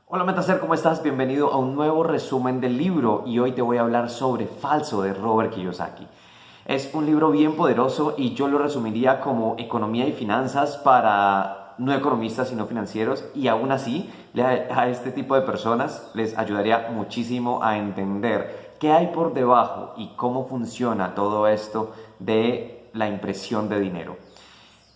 Hola Metacer, ¿cómo estás? Bienvenido a un nuevo resumen del libro y hoy te voy a hablar sobre Falso de Robert Kiyosaki. Es un libro bien poderoso y yo lo resumiría como economía y finanzas para no economistas sino financieros y aún así a este tipo de personas les ayudaría muchísimo a entender qué hay por debajo y cómo funciona todo esto de la impresión de dinero.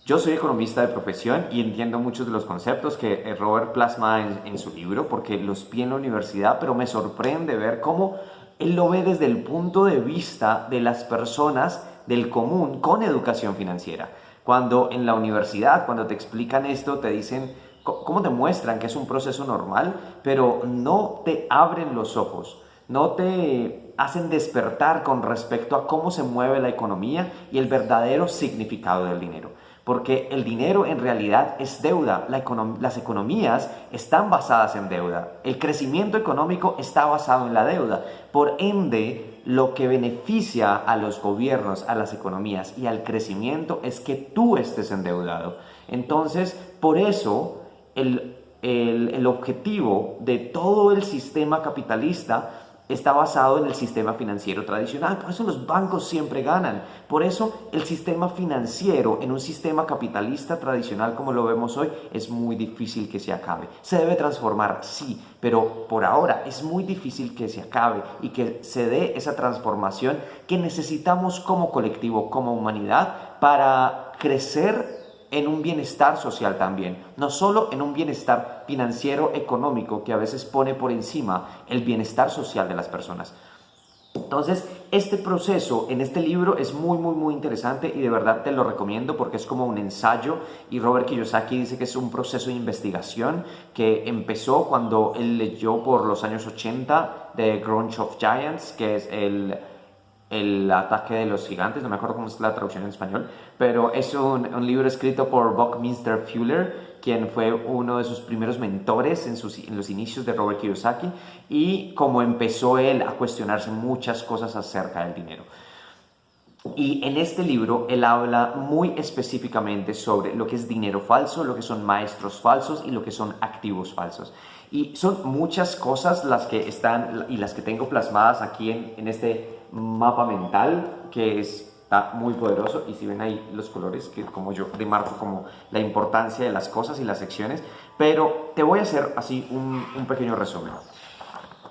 Yo soy economista de profesión y entiendo muchos de los conceptos que Robert plasma en su libro porque los vi en la universidad, pero me sorprende ver cómo él lo ve desde el punto de vista de las personas del común con educación financiera. Cuando en la universidad, cuando te explican esto, te dicen cómo te muestran que es un proceso normal, pero no te abren los ojos, no te hacen despertar con respecto a cómo se mueve la economía y el verdadero significado del dinero. Porque el dinero en realidad es deuda. Las economías están basadas en deuda. El crecimiento económico está basado en la deuda. Por ende, lo que beneficia a los gobiernos, a las economías y al crecimiento es que tú estés endeudado. Entonces, por eso, el objetivo de todo el sistema capitalista está basado en el sistema financiero tradicional. Por eso los bancos siempre ganan. Por eso el sistema financiero en un sistema capitalista tradicional como lo vemos hoy es muy difícil que se acabe. Se debe transformar, sí, pero por ahora es muy difícil que se acabe y que se dé esa transformación que necesitamos como colectivo, como humanidad, para crecer en un bienestar social también, no solo en un bienestar financiero económico que a veces pone por encima el bienestar social de las personas. Entonces, este proceso en este libro es muy interesante y de verdad te lo recomiendo porque es como un ensayo y Robert Kiyosaki dice que es un proceso de investigación que empezó cuando él leyó por los años 80 The Grunge of Giants, que es el ataque de los gigantes, no me acuerdo cómo es la traducción en español, pero es un libro escrito por Buckminster Fuller, quien fue uno de sus primeros mentores en los inicios de Robert Kiyosaki y cómo empezó él a cuestionarse muchas cosas acerca del dinero. Y en este libro él habla muy específicamente sobre lo que es dinero falso, lo que son maestros falsos y lo que son activos falsos. Y son muchas cosas las que están y las que tengo plasmadas aquí en este mapa mental que está muy poderoso. Y si ven ahí los colores, que como yo remarco como la importancia de las cosas y las secciones, pero te voy a hacer así un pequeño resumen.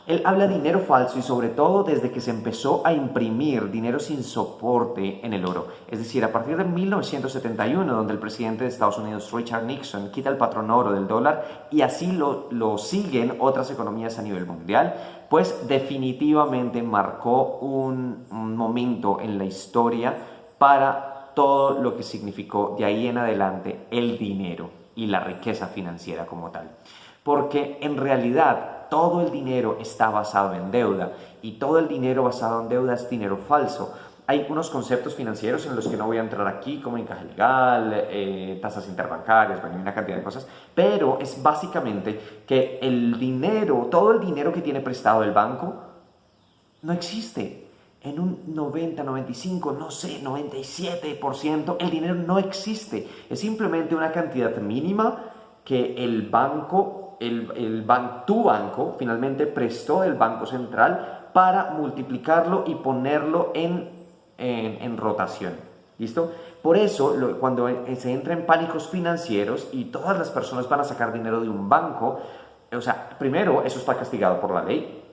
Él habla de dinero falso y sobre todo desde que se empezó a imprimir dinero sin soporte en el oro. Es decir, a partir de 1971, donde el presidente de Estados Unidos, Richard Nixon, quita el patrón oro del dólar y así lo siguen otras economías a nivel mundial, pues definitivamente marcó un momento en la historia para todo lo que significó de ahí en adelante el dinero y la riqueza financiera como tal. Porque en realidad todo el dinero está basado en deuda y todo el dinero basado en deuda es dinero falso. Hay unos conceptos financieros en los que no voy a entrar aquí, como encaje legal, tasas interbancarias, bueno, una cantidad de cosas, pero es básicamente que el dinero, todo el dinero que tiene prestado el banco, no existe. En un 90, 95, no sé, 97%, el dinero no existe. Es simplemente una cantidad mínima que el banco, tu banco, finalmente prestó el Banco Central para multiplicarlo y ponerlo en rotación. ¿Listo? Por eso, cuando se entra en pánicos financieros y todas las personas van a sacar dinero de un banco, o sea, primero, eso está castigado por la ley,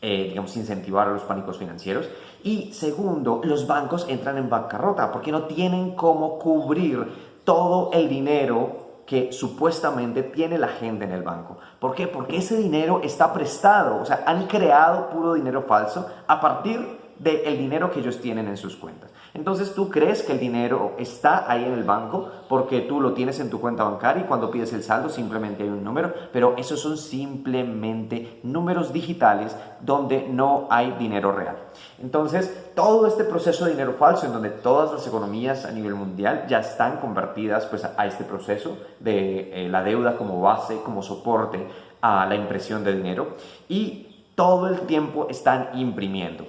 digamos, incentivar a los pánicos financieros. Y segundo, los bancos entran en bancarrota porque no tienen cómo cubrir todo el dinero que supuestamente tiene la gente en el banco. ¿Por qué? Porque ese dinero está prestado, o sea, han creado puro dinero falso a partir del dinero que ellos tienen en sus cuentas. Entonces tú crees que el dinero está ahí en el banco porque tú lo tienes en tu cuenta bancaria y cuando pides el saldo simplemente hay un número, pero esos son simplemente números digitales donde no hay dinero real. Entonces todo este proceso de dinero falso en donde todas las economías a nivel mundial ya están convertidas pues a este proceso de la deuda como base, como soporte a la impresión de dinero y todo el tiempo están imprimiendo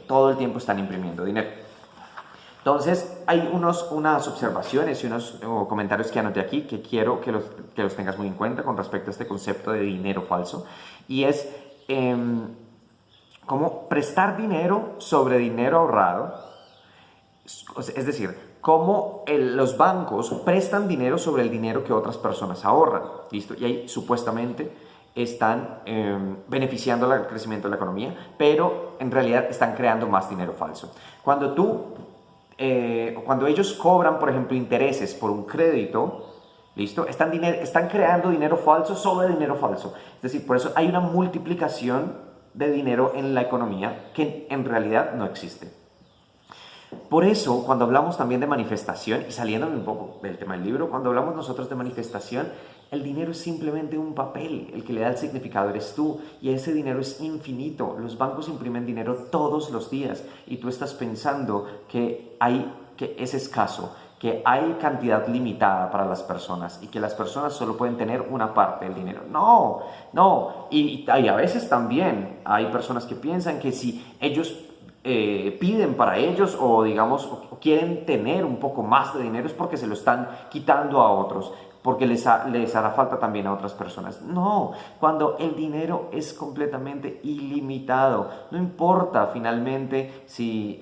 dinero. Entonces, hay unas observaciones y unos comentarios que anoté aquí que quiero que los tengas muy en cuenta con respecto a este concepto de dinero falso. Y es cómo prestar dinero sobre dinero ahorrado. Es decir, cómo los bancos prestan dinero sobre el dinero que otras personas ahorran. ¿Listo? Y ahí supuestamente están beneficiando el crecimiento de la economía, pero en realidad están creando más dinero falso. Cuando ellos cobran, por ejemplo, intereses por un crédito, ¿listo? Están creando dinero falso sobre dinero falso. Es decir, por eso hay una multiplicación de dinero en la economía que en realidad no existe. Por eso, cuando hablamos también de manifestación, y saliéndome un poco del tema del libro, cuando hablamos nosotros de manifestación, el dinero es simplemente un papel, el que le da el significado eres tú, y ese dinero es infinito. Los bancos imprimen dinero todos los días, y tú estás pensando que es escaso, que hay cantidad limitada para las personas, y que las personas solo pueden tener una parte del dinero. No, no, y a veces también hay personas que piensan que si ellos piden para ellos o digamos o quieren tener un poco más de dinero es porque se lo están quitando a otros, porque les hará falta también a otras personas. No, cuando el dinero es completamente ilimitado, no importa finalmente si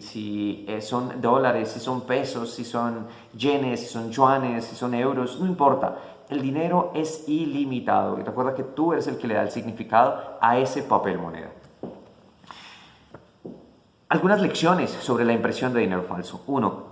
son dólares, si son pesos, si son yenes, si son yuanes, si son euros, no importa. El dinero es ilimitado y recuerda que tú eres el que le da el significado a ese papel moneda. Algunas lecciones sobre la impresión de dinero falso. 1.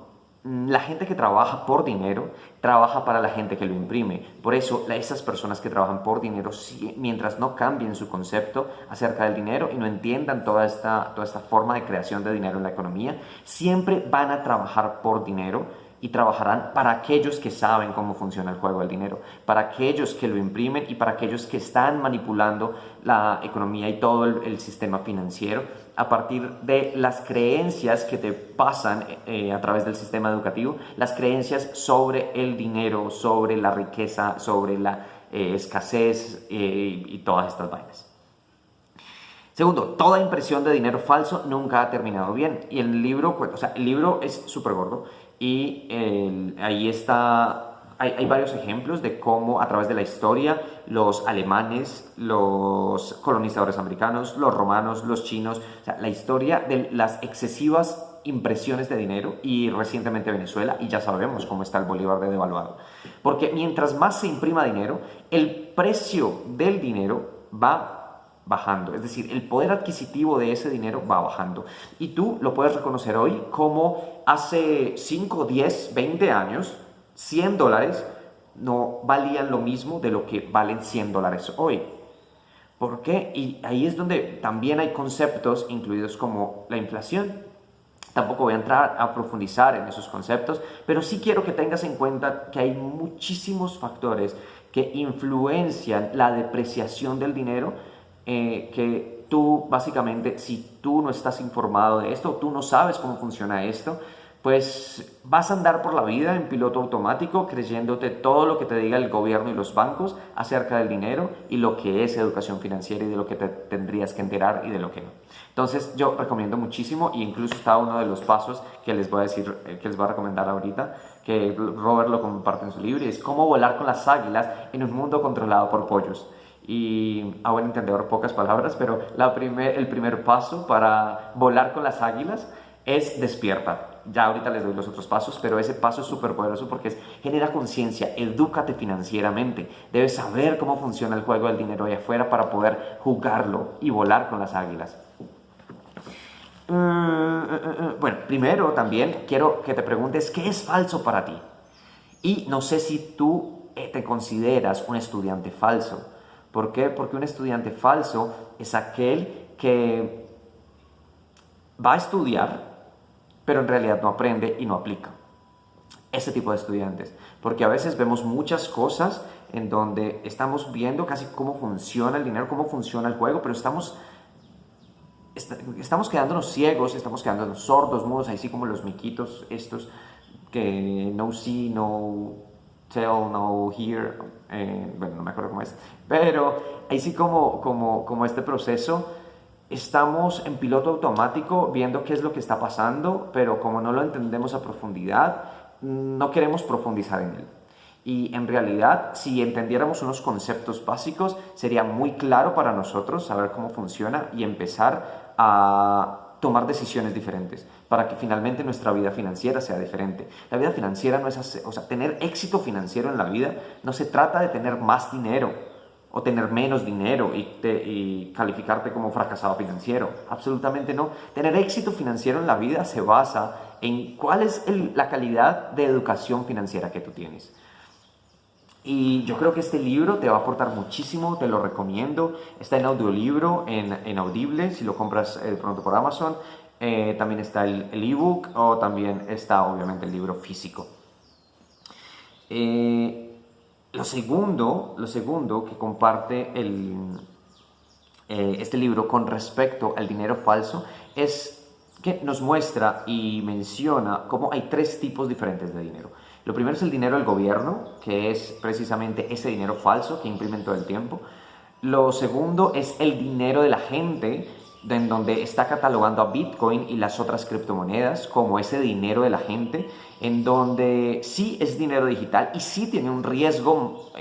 La gente que trabaja por dinero trabaja para la gente que lo imprime. Por eso, esas personas que trabajan por dinero, mientras no cambien su concepto acerca del dinero y no entiendan toda esta forma de creación de dinero en la economía, siempre van a trabajar por dinero y trabajarán para aquellos que saben cómo funciona el juego del dinero, para aquellos que lo imprimen y para aquellos que están manipulando la economía y todo el sistema financiero a partir de las creencias que te pasan a través del sistema educativo, las creencias sobre el dinero, sobre la riqueza, sobre la escasez y todas estas vainas. Segundo, toda impresión de dinero falso nunca ha terminado bien. Y el libro, el libro es súper gordo y ahí está. Hay varios ejemplos de cómo a través de la historia los alemanes, los colonizadores americanos, los romanos, los chinos, la historia de las excesivas impresiones de dinero y recientemente Venezuela, y ya sabemos cómo está el bolívar de devaluado. Porque mientras más se imprima dinero, el precio del dinero va bajando, es decir, el poder adquisitivo de ese dinero va bajando. Y tú lo puedes reconocer hoy como hace 5, 10, 20 años, $100 no valían lo mismo de lo que valen $100 hoy. ¿Por qué? Y ahí es donde también hay conceptos incluidos como la inflación. Tampoco voy a entrar a profundizar en esos conceptos, pero sí quiero que tengas en cuenta que hay muchísimos factores que influencian la depreciación del dinero, que tú básicamente, si tú no estás informado de esto, tú no sabes cómo funciona esto, pues vas a andar por la vida en piloto automático creyéndote todo lo que te diga el gobierno y los bancos acerca del dinero y lo que es educación financiera y de lo que te tendrías que enterar y de lo que no. Entonces yo recomiendo muchísimo, e incluso está uno de los pasos que les voy a decir, que les voy a recomendar ahorita, que Robert lo comparte en su libro, y es cómo volar con las águilas en un mundo controlado por pollos. Y a buen entendedor, pocas palabras, pero el primer paso para volar con las águilas es despierta. Ya ahorita les doy los otros pasos, pero ese paso es súper poderoso porque genera conciencia, edúcate financieramente. Debes saber cómo funciona el juego del dinero allá afuera para poder jugarlo y volar con las águilas. Bueno, primero también quiero que te preguntes qué es falso para ti. Y no sé si tú te consideras un estudiante falso. ¿Por qué? Porque un estudiante falso es aquel que va a estudiar, pero en realidad no aprende y no aplica. Ese tipo de estudiantes. Porque a veces vemos muchas cosas en donde estamos viendo casi cómo funciona el dinero, cómo funciona el juego, pero estamos quedándonos ciegos, estamos quedándonos sordos, mudos, así como los miquitos estos que no see, no tell, no hear, bueno, no me acuerdo cómo es, pero ahí sí como este proceso estamos en piloto automático viendo qué es lo que está pasando, pero como no lo entendemos a profundidad, no queremos profundizar en él. Y en realidad, si entendiéramos unos conceptos básicos, sería muy claro para nosotros saber cómo funciona y empezar a tomar decisiones diferentes para que finalmente nuestra vida financiera sea diferente. La vida financiera no es, o sea, tener éxito financiero en la vida no se trata de tener más dinero o tener menos dinero y calificarte como fracasado financiero. Absolutamente no. Tener éxito financiero en la vida se basa en cuál es la calidad de educación financiera que tú tienes. Y yo creo que este libro te va a aportar muchísimo, te lo recomiendo. Está en audiolibro, en Audible, si lo compras pronto por Amazon. También está el ebook o también está obviamente el libro físico. Lo segundo que comparte este libro con respecto al dinero falso es que nos muestra y menciona cómo hay tres tipos diferentes de dinero. Lo primero es el dinero del gobierno, que es precisamente ese dinero falso que imprimen todo el tiempo. Lo segundo es el dinero de la gente, en donde está catalogando a Bitcoin y las otras criptomonedas como ese dinero de la gente, en donde sí es dinero digital y sí tiene un riesgo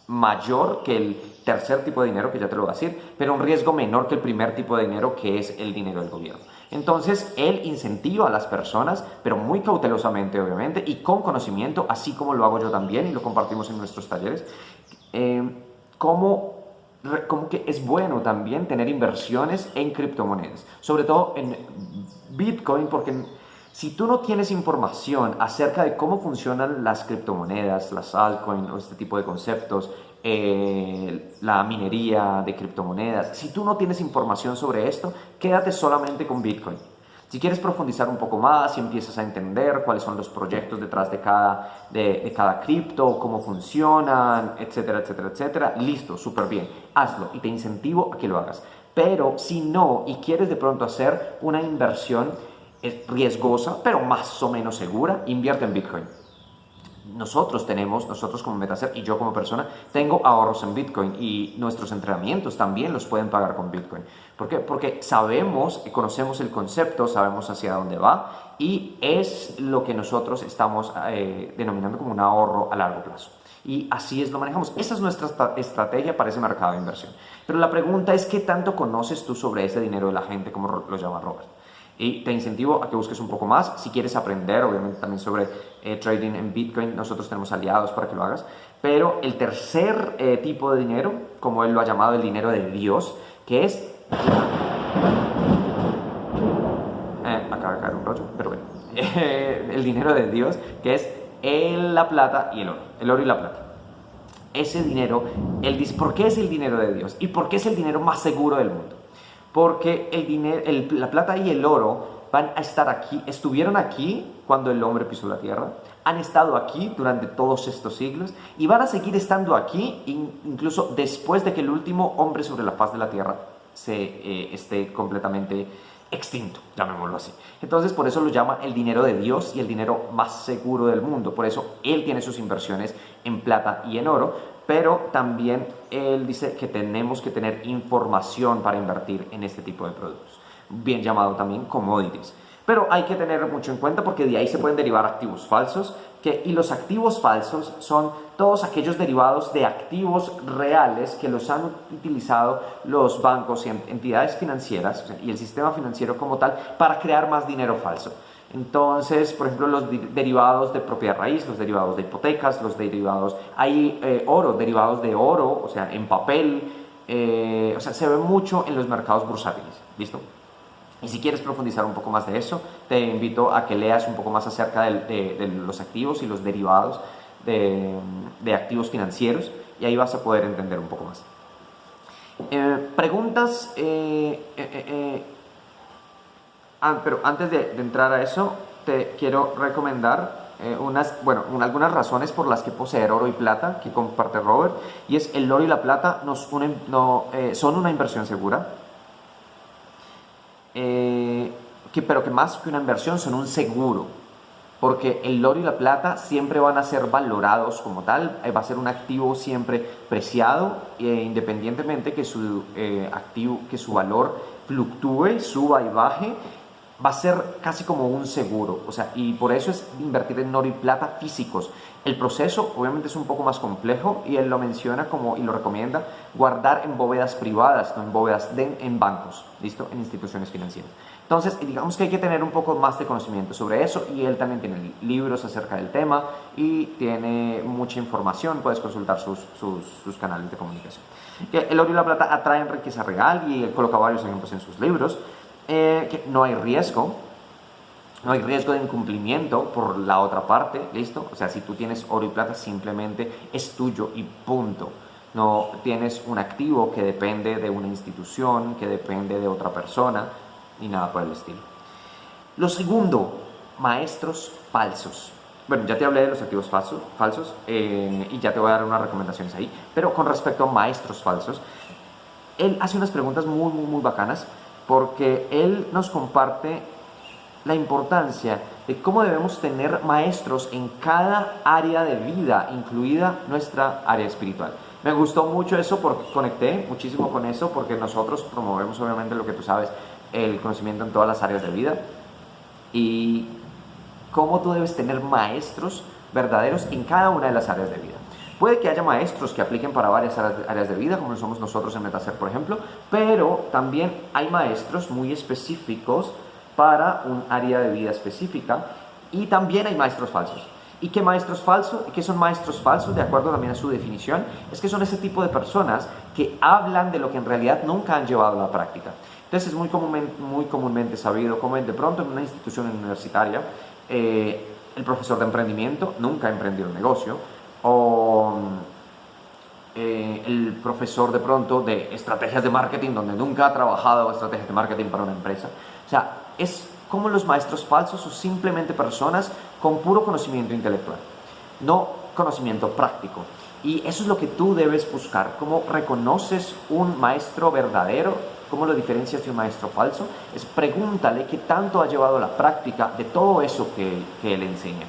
mayor que el tercer tipo de dinero, que ya te lo voy a decir, pero un riesgo menor que el primer tipo de dinero, que es el dinero del gobierno. Entonces, él incentiva a las personas, pero muy cautelosamente, obviamente, y con conocimiento, así como lo hago yo también, y lo compartimos en nuestros talleres, como que es bueno también tener inversiones en criptomonedas, sobre todo en Bitcoin, porque si tú no tienes información acerca de cómo funcionan las criptomonedas, las altcoins o este tipo de conceptos, la minería de criptomonedas, si tú no tienes información sobre esto, quédate solamente con Bitcoin. Si quieres profundizar un poco más y empiezas a entender cuáles son los proyectos detrás de cada cripto, cómo funcionan, etcétera, etcétera, etcétera, listo, súper bien, hazlo y te incentivo a que lo hagas. Pero si no y quieres de pronto hacer una inversión riesgosa, pero más o menos segura, invierte en Bitcoin. Nosotros como Metacer y yo como persona, tengo ahorros en Bitcoin y nuestros entrenamientos también los pueden pagar con Bitcoin. ¿Por qué? Porque sabemos, conocemos el concepto, sabemos hacia dónde va y es lo que nosotros estamos denominando como un ahorro a largo plazo. Y así lo manejamos. Esa es nuestra estrategia para ese mercado de inversión. Pero la pregunta es, ¿qué tanto conoces tú sobre ese dinero de la gente, como lo llama Robert? Y te incentivo a que busques un poco más. Si quieres aprender, obviamente, también sobre trading en Bitcoin, nosotros tenemos aliados para que lo hagas. Pero el tercer tipo de dinero, como él lo ha llamado, el dinero de Dios, que es... acaba de caer un rollo, pero bueno. El dinero de Dios, que es la plata y el oro. El oro y la plata. Ese dinero, él dice, ¿por qué es el dinero de Dios? ¿Y por qué es el dinero más seguro del mundo? Porque la plata y el oro van a estar aquí, estuvieron aquí cuando el hombre pisó la tierra, han estado aquí durante todos estos siglos y van a seguir estando aquí incluso después de que el último hombre sobre la faz de la tierra esté completamente extinto, llamémoslo así. Entonces, por eso lo llama el dinero de Dios y el dinero más seguro del mundo. Por eso él tiene sus inversiones en plata y en oro, pero también él dice que tenemos que tener información para invertir en este tipo de productos, bien llamado también commodities. Pero hay que tener mucho en cuenta porque de ahí se pueden derivar activos falsos, y los activos falsos son todos aquellos derivados de activos reales que los han utilizado los bancos y entidades financieras, o sea, y el sistema financiero como tal, para crear más dinero falso. Entonces, por ejemplo, los derivados de propiedad raíz, los derivados de hipotecas, los derivados, hay derivados de oro, o sea, en papel, o sea, se ve mucho en los mercados bursátiles, ¿listo? Y si quieres profundizar un poco más de eso, te invito a que leas un poco más acerca de los activos y los derivados de activos financieros y ahí vas a poder entender un poco más. Preguntas, pero antes de entrar a eso, te quiero recomendar algunas razones por las que poseer oro y plata que comparte Robert, y es el oro y la plata son una inversión segura. Pero que más que una inversión son un seguro. porque el oro y la plata siempre van a ser valorados como tal, va a ser un activo siempre preciado, independientemente que que su valor fluctúe, suba y baje, va a ser casi como un seguro, o sea, y por eso es invertir en oro y plata físicos. El proceso obviamente es un poco más complejo y él lo menciona como, y lo recomienda, guardar en bóvedas privadas, no en bóvedas en bancos, ¿listo? En instituciones financieras. Entonces, digamos que hay que tener un poco más de conocimiento sobre eso, y él también tiene libros acerca del tema y tiene mucha información, puedes consultar sus canales de comunicación. El oro y la plata atraen riqueza real, y él coloca varios ejemplos en sus libros. Que no hay riesgo, no hay riesgo de incumplimiento por la otra parte, ¿listo? O sea, si tú tienes oro y plata, simplemente es tuyo y punto. No tienes un activo que depende de una institución, que depende de otra persona, ni nada por el estilo. Lo segundo, maestros falsos. Bueno, ya te hablé de los activos falsos y ya te voy a dar unas recomendaciones ahí, pero con respecto a maestros falsos, él hace unas preguntas muy bacanas, porque él nos comparte la importancia de cómo debemos tener maestros en cada área de vida, incluida nuestra área espiritual. Me gustó mucho eso porque conecté muchísimo con eso, porque nosotros promovemos obviamente lo que tú sabes, el conocimiento en todas las áreas de vida, y cómo tú debes tener maestros verdaderos en cada una de las áreas de vida. Puede que haya maestros que apliquen para varias áreas de vida, como lo somos nosotros en Metacer, por ejemplo, pero también hay maestros muy específicos para un área de vida específica, y también hay maestros falsos. ¿Y qué maestros falsos? ¿Qué son maestros falsos? De acuerdo también a su definición, es que son ese tipo de personas que hablan de lo que en realidad nunca han llevado a la práctica. Entonces es muy comúnmente sabido como de pronto en una institución universitaria, el profesor de emprendimiento nunca ha emprendido un negocio, o el profesor de pronto de estrategias de marketing, donde nunca ha trabajado estrategias de marketing para una empresa. O sea, es como los maestros falsos son simplemente personas con puro conocimiento intelectual, no conocimiento práctico. Y eso es lo que tú debes buscar. ¿Cómo reconoces un maestro verdadero? ¿Cómo lo diferencias de un maestro falso? Es pregúntale qué tanto ha llevado a la práctica de todo eso que él enseña.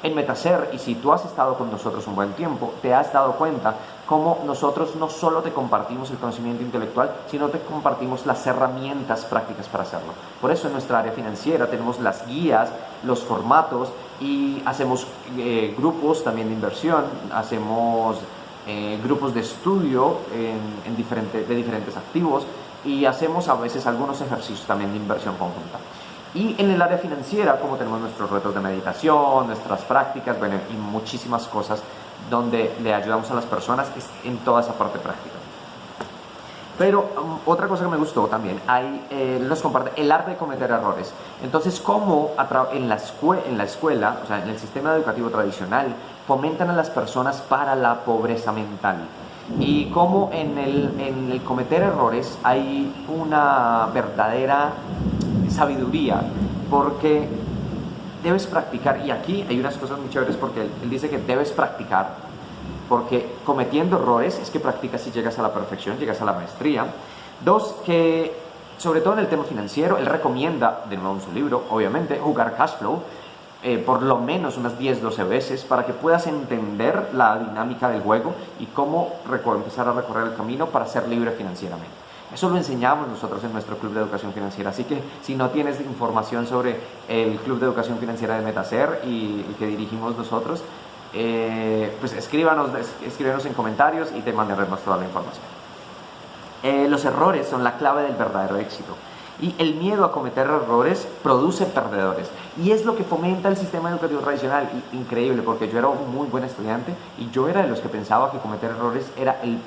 En Metacer, y si tú has estado con nosotros un buen tiempo, te has dado cuenta cómo nosotros no solo te compartimos el conocimiento intelectual, sino te compartimos las herramientas prácticas para hacerlo. Por eso en nuestra área financiera tenemos las guías, los formatos, y hacemos grupos también de inversión, hacemos grupos de estudio de diferentes activos, y hacemos a veces algunos ejercicios también de inversión conjunta. Y en el área financiera, como tenemos nuestros retos de meditación, nuestras prácticas, bueno, y muchísimas cosas donde le ayudamos a las personas en toda esa parte práctica. Pero otra cosa que me gustó también, nos comparte el arte de cometer errores. Entonces, cómo en la escuela, o sea, en el sistema educativo tradicional, fomentan a las personas para la pobreza mental. Y cómo en el cometer errores hay una verdadera sabiduría, porque debes practicar. Y aquí hay unas cosas muy chéveres, porque él dice que debes practicar, porque cometiendo errores es que practicas y llegas a la perfección, llegas a la maestría. Dos, que sobre todo en el tema financiero, él recomienda, de nuevo en su libro, obviamente, jugar cash flow por lo menos unas 10-12 veces, para que puedas entender la dinámica del juego y cómo empezar a recorrer el camino para ser libre financieramente. Eso lo enseñamos nosotros en nuestro Club de Educación Financiera, así que si no tienes información sobre el Club de Educación Financiera de Metacer y el que dirigimos nosotros, pues escríbanos en comentarios y te mandaremos toda la información. Los errores son la clave del verdadero éxito, y el miedo a cometer errores produce perdedores, y es lo que fomenta el sistema educativo tradicional. Increíble, porque yo era un muy buen estudiante y yo era de los que pensaba que cometer errores era el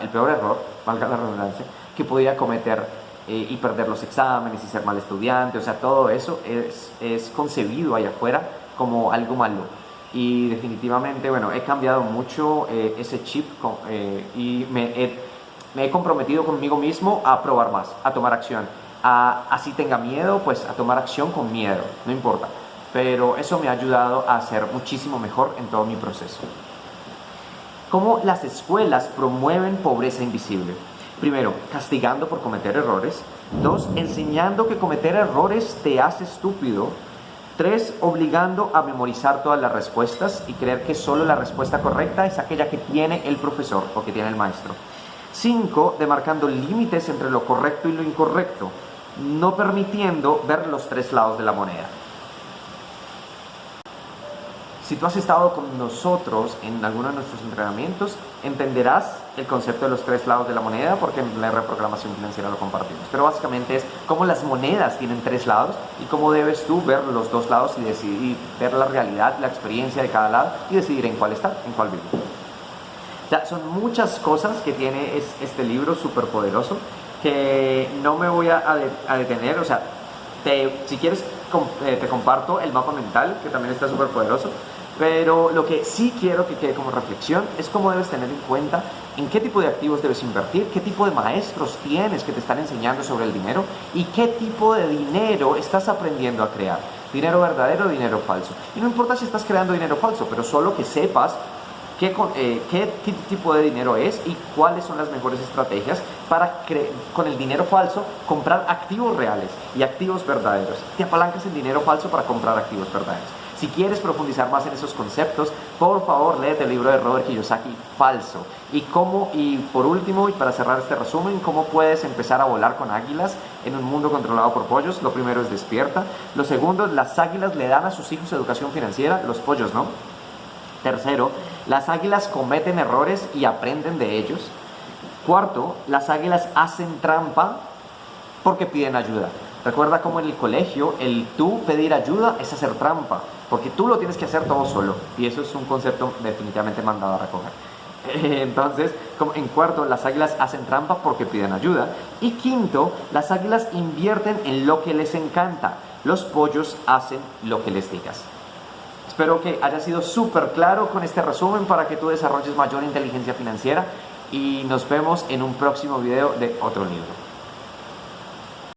peor error, valga la redundancia, que podía cometer, y perder los exámenes y ser mal estudiante. O sea, todo eso es concebido allá afuera como algo malo. Y definitivamente, bueno, he cambiado mucho ese chip y me he comprometido conmigo mismo a probar más, a tomar acción. Así tenga miedo, pues a tomar acción con miedo, no importa. Pero eso me ha ayudado a ser muchísimo mejor en todo mi proceso. ¿Cómo las escuelas promueven pobreza invisible? Primero, castigando por cometer errores. Dos, enseñando que cometer errores te hace estúpido. 3, obligando a memorizar todas las respuestas y creer que solo la respuesta correcta es aquella que tiene el profesor o que tiene el maestro. 5, demarcando límites entre lo correcto y lo incorrecto, no permitiendo ver los 3 lados de la moneda. Si tú has estado con nosotros en alguno de nuestros entrenamientos, entenderás el concepto de los 3 lados de la moneda, porque en la reprogramación financiera lo compartimos. Pero básicamente es cómo las monedas tienen 3 lados y cómo debes tú ver los 2 lados y decidir, ver la realidad, la experiencia de cada lado y decidir en cuál estar, en cuál vivir. O sea, son muchas cosas que tiene este libro súper poderoso que no me voy a detener. O sea, si quieres te comparto el mapa mental, que también está súper poderoso. Pero lo que sí quiero que quede como reflexión es cómo debes tener en cuenta en qué tipo de activos debes invertir, qué tipo de maestros tienes que te están enseñando sobre el dinero y qué tipo de dinero estás aprendiendo a crear. Dinero verdadero o dinero falso. Y no importa si estás creando dinero falso, pero solo que sepas qué tipo de dinero es y cuáles son las mejores estrategias para, con el dinero falso, comprar activos reales y activos verdaderos. Te apalancas en dinero falso para comprar activos verdaderos. Si quieres profundizar más en esos conceptos, por favor, léete el libro de Robert Kiyosaki, Falso. Y por último, y para cerrar este resumen, cómo puedes empezar a volar con águilas en un mundo controlado por pollos. Lo primero es despierta. Lo segundo, las águilas le dan a sus hijos educación financiera, los pollos no. Tercero, las águilas cometen errores y aprenden de ellos. Cuarto, las águilas hacen trampa porque piden ayuda. Recuerda cómo en el colegio el tú pedir ayuda es hacer trampa, porque tú lo tienes que hacer todo solo, y eso es un concepto definitivamente mandado a recoger. Entonces, en cuarto, las águilas hacen trampa porque piden ayuda. Y quinto, las águilas invierten en lo que les encanta. Los pollos hacen lo que les digas. Espero que haya sido súper claro con este resumen para que tú desarrolles mayor inteligencia financiera y nos vemos en un próximo video de otro libro.